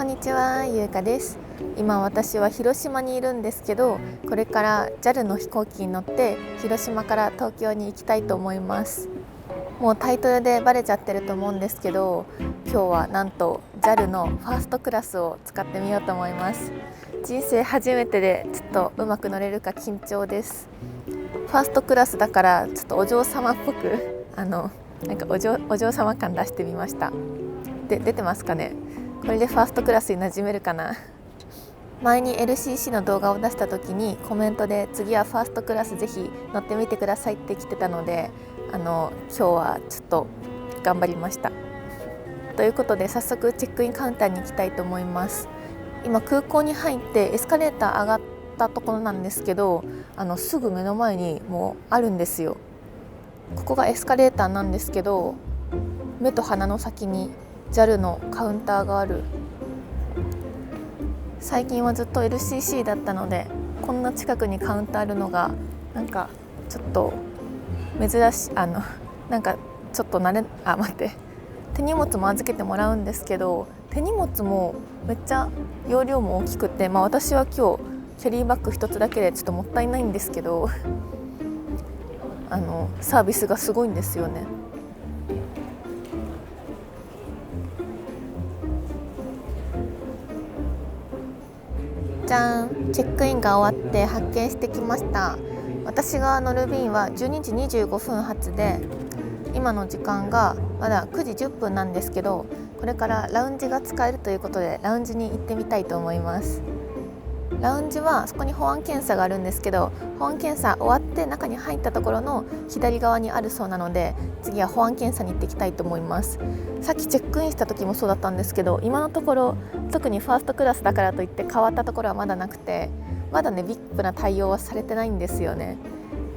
こんにちは、ゆうかです。今私は広島にいるんですけど、これから JAL の飛行機に乗って広島から東京に行きたいと思います。もうタイトルでバレちゃってると思うんですけど、今日はなんと JAL のファーストクラスを使ってみようと思います。人生初めてでちょっとうまく乗れるか緊張です。ファーストクラスだからちょっとお嬢様っぽくなんかお嬢様感出してみました。で、出てますかね。これでファーストクラスに馴染めるかな。前に LCC の動画を出した時にコメントで次はファーストクラスぜひ乗ってみてくださいって来てたので、今日はちょっと頑張りました。ということで早速チェックインカウンターに行きたいと思います。今空港に入ってエスカレーター上がったところなんですけど、すぐ目の前にもうあるんですよ。ここがエスカレーターなんですけど、目と鼻の先に JAL のカウンターがある。最近はずっと LCC だったので、こんな近くにカウンターあるのがなんかちょっと珍しい。なんかちょっと待って、手荷物も預けてもらうんですけど、手荷物もめっちゃ容量も大きくて、私は今日キャリーバッグ一つだけでちょっともったいないんですけどサービスがすごいんですよね。じゃん、チェックインが終わって発見してきました。私が乗る便は12時25分発で、今の時間がまだ9時10分なんですけど、これからラウンジが使えるということでラウンジに行ってみたいと思います。ラウンジはそこに保安検査があるんですけど、保安検査終わって中に入ったところの左側にあるそうなので、次は保安検査に行ってきたいと思います。さっきチェックインした時もそうだったんですけど、今のところ特にファーストクラスだからといって変わったところはまだなくて、まだねVIPな対応はされてないんですよね。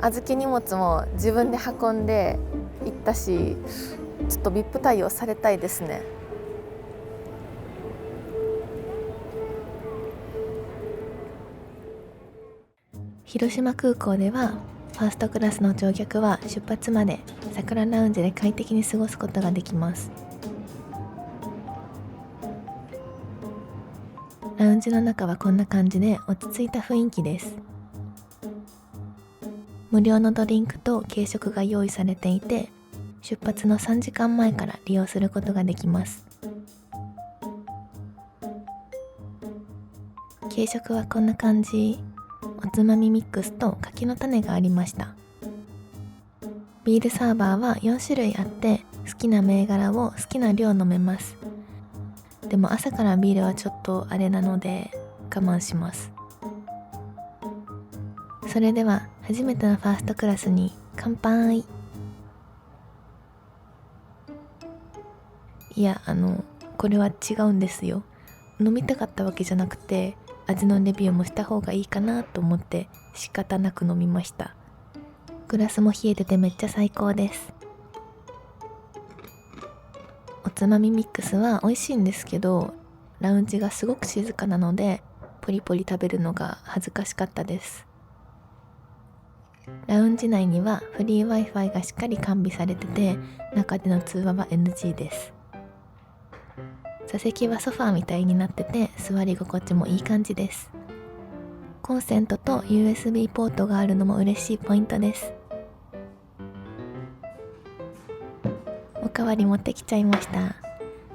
預け荷物も自分で運んで行ったし、ちょっと VIP 対応されたいですね。広島空港ではファーストクラスの乗客は出発まで桜ラウンジで快適に過ごすことができます。ラウンジの中はこんな感じで落ち着いた雰囲気です。無料のドリンクと軽食が用意されていて、出発の3時間前から利用することができます。軽食はこんな感じ。おつまみミックスと柿の種がありました。ビールサーバーは4種類あって、好きな銘柄を好きな量飲めます。でも朝からビールはちょっとあれなので我慢します。それでは初めてのファーストクラスに乾杯。いや、これは違うんですよ。飲みたかったわけじゃなくて、味のレビューもした方がいいかなと思って仕方なく飲みました。グラスも冷えててめっちゃ最高です。おつまみミックスは美味しいんですけど、ラウンジがすごく静かなのでポリポリ食べるのが恥ずかしかったです。ラウンジ内にはフリー Wi-Fi がしっかり完備されてて、中での通話は NG です。座席はソファーみたいになってて座り心地もいい感じです。コンセントと USB ポートがあるのも嬉しいポイントです。おかわり持ってきちゃいました。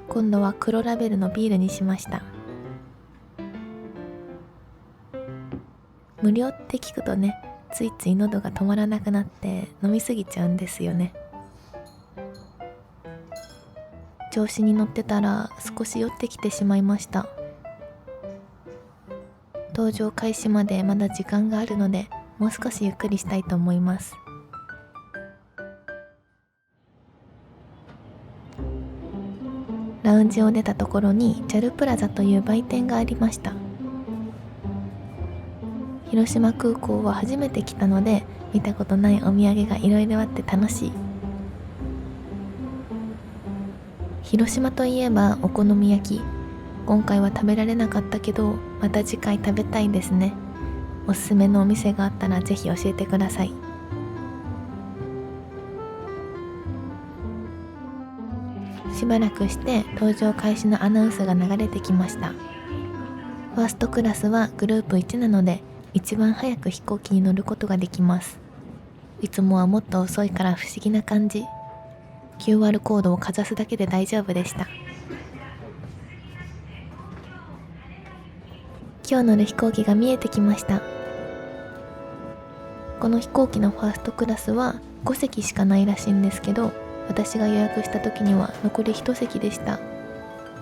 今度は黒ラベルのビールにしました。無料って聞くとね、ついつい喉が止まらなくなって飲みすぎちゃうんですよね。調子に乗ってたら少し酔ってきてしまいました。搭乗開始までまだ時間があるので、もう少しゆっくりしたいと思います。ラウンジを出たところに JAL プラザという売店がありました。広島空港は初めて来たので、見たことないお土産がいろいろあって楽しい。広島といえばお好み焼き。今回は食べられなかったけど、また次回食べたいですね。おすすめのお店があったらぜひ教えてください。しばらくして搭乗開始のアナウンスが流れてきました。ファーストクラスはグループ1なので一番早く飛行機に乗ることができます。いつもはもっと遅いから不思議な感じ。QR コードをかざすだけで大丈夫でした。今日乗る飛行機が見えてきました。この飛行機のファーストクラスは5席しかないらしいんですけど、私が予約した時には残り1席でした。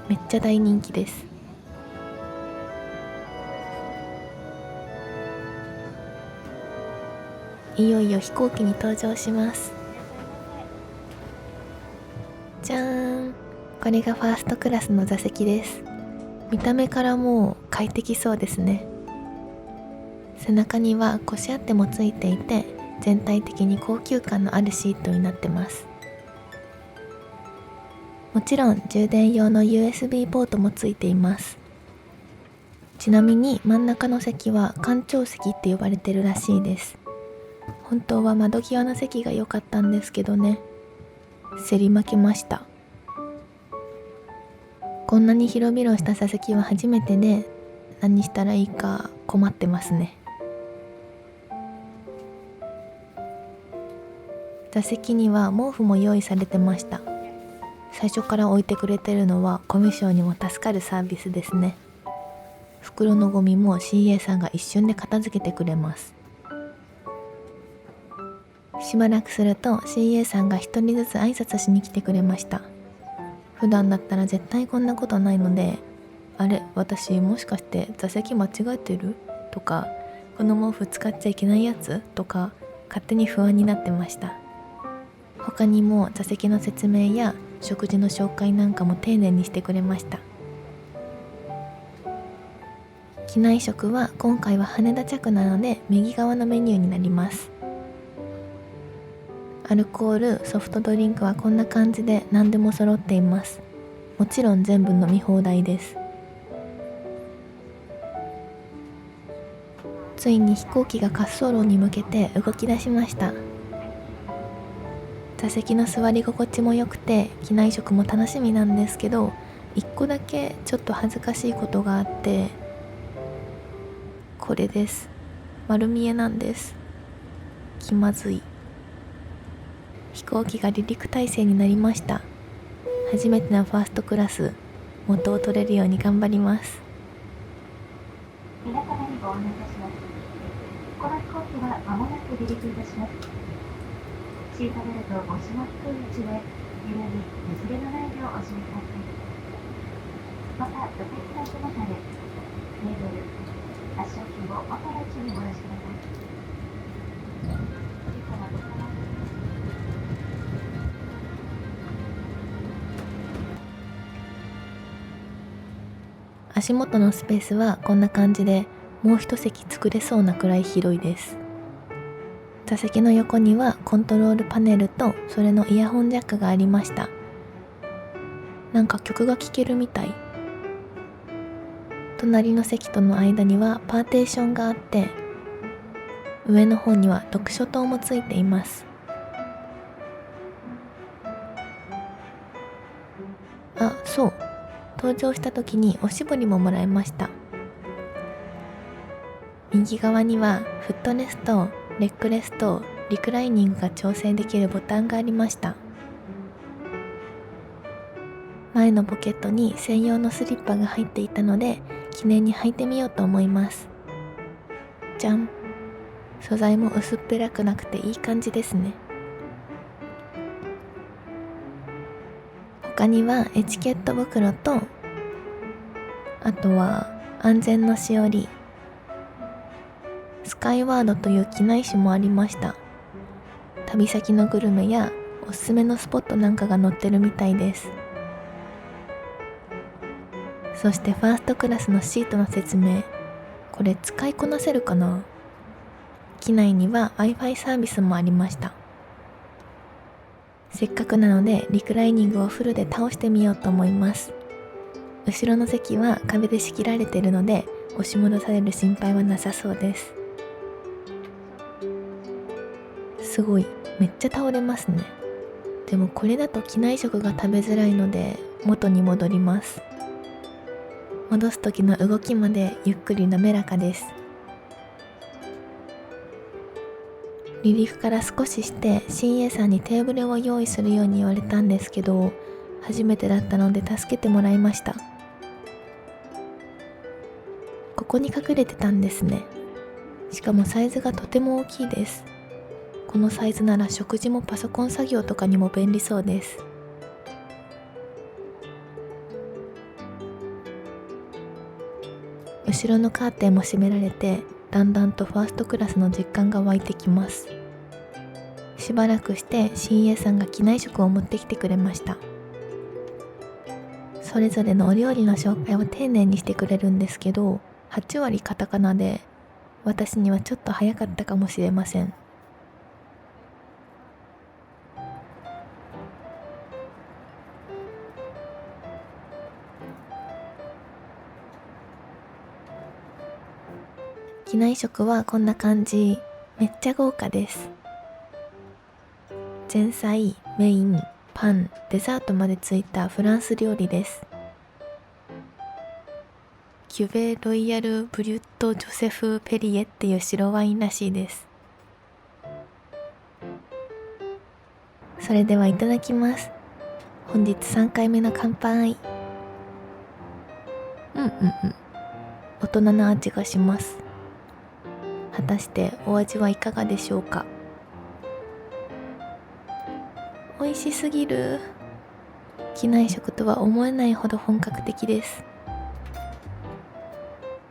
めっちゃ大人気です。いよいよ飛行機に搭乗します。じゃーん、これがファーストクラスの座席です。見た目からもう快適そうですね。背中には腰当てもついていて、全体的に高級感のあるシートになってます。もちろん充電用の USB ポートもついています。ちなみに真ん中の席は艦長席って呼ばれてるらしいです。本当は窓際の席が良かったんですけどね、競り負けました。こんなに広々した座席は初めてで、何したらいいか困ってますね。座席には毛布も用意されてました。最初から置いてくれてるのはコミュ障にも助かるサービスですね。袋のゴミも CA さんが一瞬で片付けてくれます。しばらくすると CA さんが一人ずつ挨拶しに来てくれました。普段だったら絶対こんなことないので、あれ、私もしかして座席間違えてるとか、この毛布使っちゃいけないやつとか勝手に不安になってました。他にも座席の説明や食事の紹介なんかも丁寧にしてくれました。機内食は今回は羽田着なので右側のメニューになります。アルコール、ソフトドリンクはこんな感じで何でも揃っています。もちろん全部飲み放題です。ついに飛行機が滑走路に向けて動き出しました。座席の座り心地も良くて機内食も楽しみなんですけど、一個だけちょっと恥ずかしいことがあって、これです。丸見えなんです。気まずい。飛行機が離陸態勢になりました。初めてのファーストクラス、元を取れるように頑張ります。皆様にご案内いたします。この飛行機は間もなく離陸いたします。シートベルトをおしまっているうちで、揺れに譲れのないようお締めください。また、座席の背もたれ、テーブル、足置きを元の位置に戻してください。足元のスペースはこんな感じで、もう一席作れそうなくらい広いです。座席の横にはコントロールパネルとそれのイヤホンジャックがありました。なんか曲が聴けるみたい。隣の席との間にはパーテーションがあって、上の方には読書灯もついています。あ、そう。登場した時におしぼりももらいました。右側にはフットレスト、レッグレスト、リクライニングが調整できるボタンがありました。前のポケットに専用のスリッパが入っていたので、記念に履いてみようと思います。じゃん。素材も薄っぺらくなくていい感じですね。他にはエチケット袋と、あとは安全のしおり、スカイワードという機内誌もありました。旅先のグルメやおすすめのスポットなんかが載ってるみたいです。そしてファーストクラスのシートの説明、これ使いこなせるかな？機内には Wi-Fi サービスもありました。せっかくなのでリクライニングをフルで倒してみようと思います。後ろの席は壁で仕切られているので押し戻される心配はなさそうです。すごい、めっちゃ倒れますね。でもこれだと機内食が食べづらいので元に戻ります。戻す時の動きまでゆっくり滑らかです。離陸から少しして新栄さんにテーブルを用意するように言われたんですけど、初めてだったので助けてもらいました。ここに隠れてたんですね。しかもサイズがとても大きいです。このサイズなら食事もパソコン作業とかにも便利そうです。後ろのカーテンも閉められて、だんだんとファーストクラスの実感が湧いてきます。しばらくして新栄さんが機内食を持ってきてくれました。それぞれのお料理の紹介を丁寧にしてくれるんですけど、8割カタカナで、私にはちょっと早かったかもしれません。機内食はこんな感じ。めっちゃ豪華です。前菜、メイン、パン、デザートまでついたフランス料理です。キュベロイヤル・ブリュット・ジョセフ・ペリエっていう白ワインらしいです。それではいただきます。本日3回目の乾杯。大人の味がします。果たしてお味はいかがでしょうか。美味しすぎる。機内食とは思えないほど本格的です。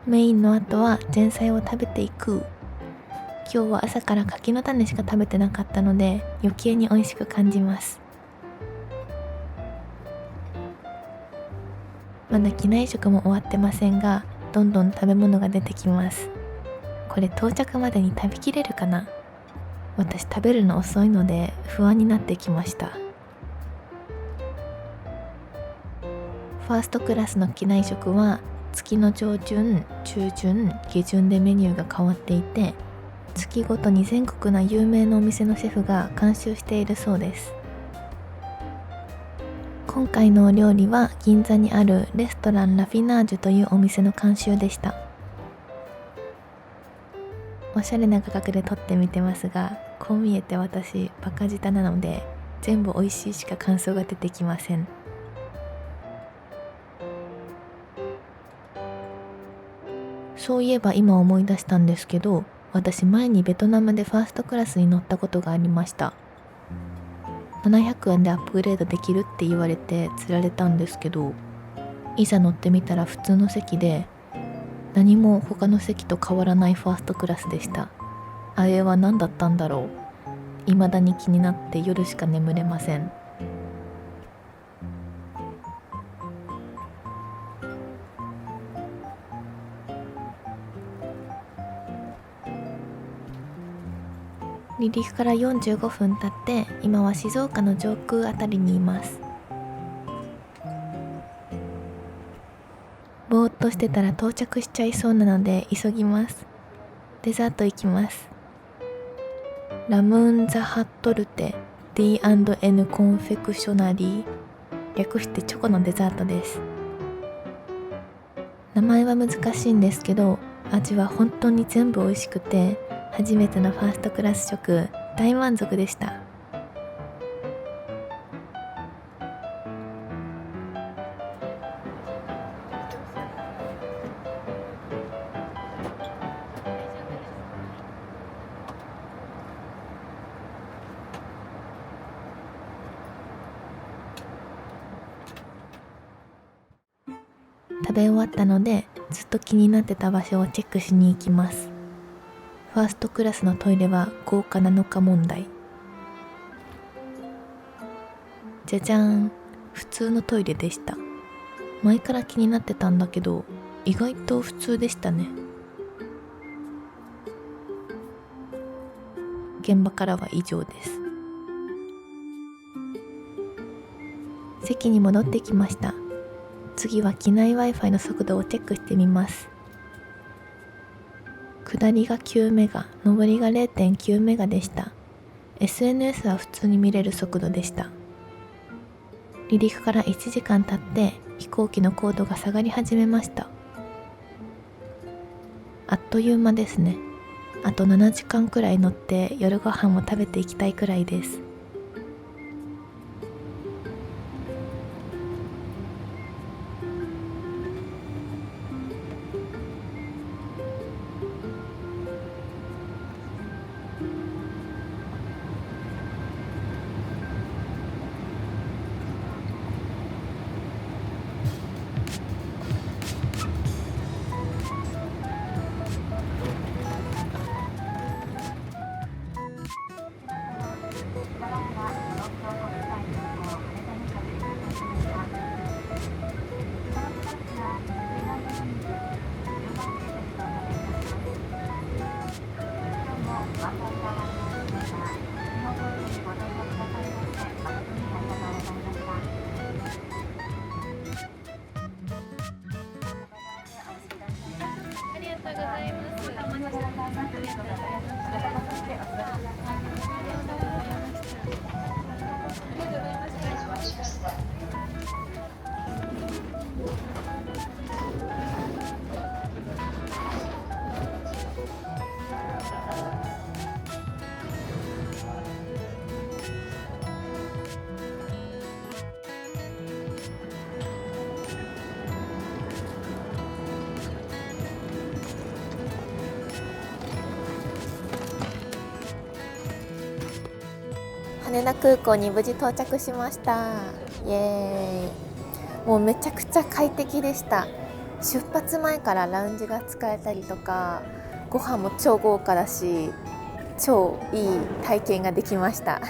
メインの後は前菜を食べていく。今日は朝から柿の種しか食べてなかったので余計に美味しく感じます。まだ機内食も終わってませんが、どんどん食べ物が出てきます。これ到着までに食べきれるかな。私食べるの遅いので不安になってきました。ファーストクラスの機内食は月の上旬、中旬、下旬でメニューが変わっていて、月ごとに全国の有名なお店のシェフが監修しているそうです。今回のお料理は銀座にあるレストランラフィナージュというお店の監修でした。おしゃれな価格で撮ってみてますが、こう見えて私バカ舌なので全部美味しいしか感想が出てきません。そういえば今思い出したんですけど、私前にベトナムでファーストクラスに乗ったことがありました。700円でアップグレードできるって言われて釣られたんですけど、いざ乗ってみたら普通の席で、何も他の席と変わらないファーストクラスでした。あれは何だったんだろう。未だに気になって夜しか眠れません。離陸から45分経って今は静岡の上空あたりにいます。ぼーっとしてたら到着しちゃいそうなので急ぎます。デザート行きます。ラムーンザハットルテ D&N コンフェクショナリー、略してチョコのデザートです。名前は難しいんですけど、味は本当に全部美味しくて、初めてのファーストクラス食、大満足でした。食べ終わったので、ずっと気になってた場所をチェックしに行きます。ファーストクラスのトイレは豪華なのか問題。じゃじゃーん、普通のトイレでした。前から気になってたんだけど、意外と普通でしたね。現場からは以上です。席に戻ってきました。次は機内 Wi-Fi の速度をチェックしてみます。下りが9メガ、上りが 0.9 メガでした。SNS は普通に見れる速度でした。離陸から1時間経って飛行機の高度が下がり始めました。あっという間ですね。あと7時間くらい乗って夜ご飯も食べていきたいくらいです。羽田空港に無事到着しました。イエーイ。もうめちゃくちゃ快適でした。出発前からラウンジが使えたりとか、ご飯も超豪華だし、超いい体験ができました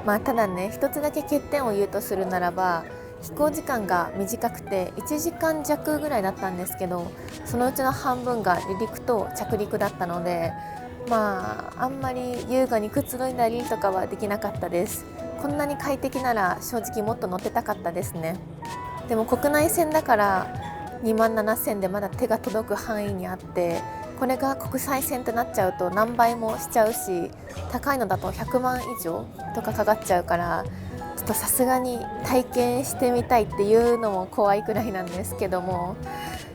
まあただね、一つだけ欠点を言うとするならば、飛行時間が短くて1時間弱ぐらいだったんですけど、そのうちの半分が離陸と着陸だったので、まああんまり優雅にくつろいだりとかはできなかったです。こんなに快適なら正直もっと乗ってたかったですね。でも国内線だから27,000でまだ手が届く範囲にあって、これが国際線となっちゃうと何倍もしちゃうし、高いのだと100万以上とかかかっちゃうから、ちょっとさすがに体験してみたいっていうのも怖いくらいなんですけども、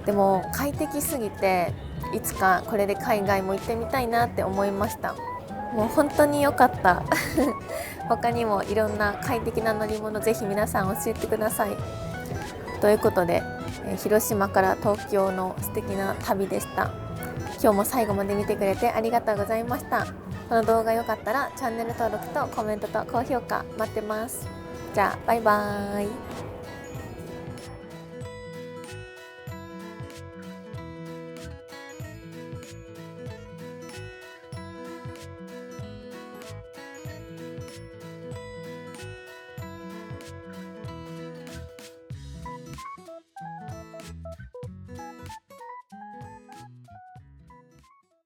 でも快適すぎていつかこれで海外も行ってみたいなって思いました。もう本当に良かった他にもいろんな快適な乗り物ぜひ皆さん教えてください。ということで、広島から東京の素敵な旅でした。今日も最後まで見てくれてありがとうございました。この動画良かったらチャンネル登録とコメントと高評価待ってます。じゃあバイバーイ。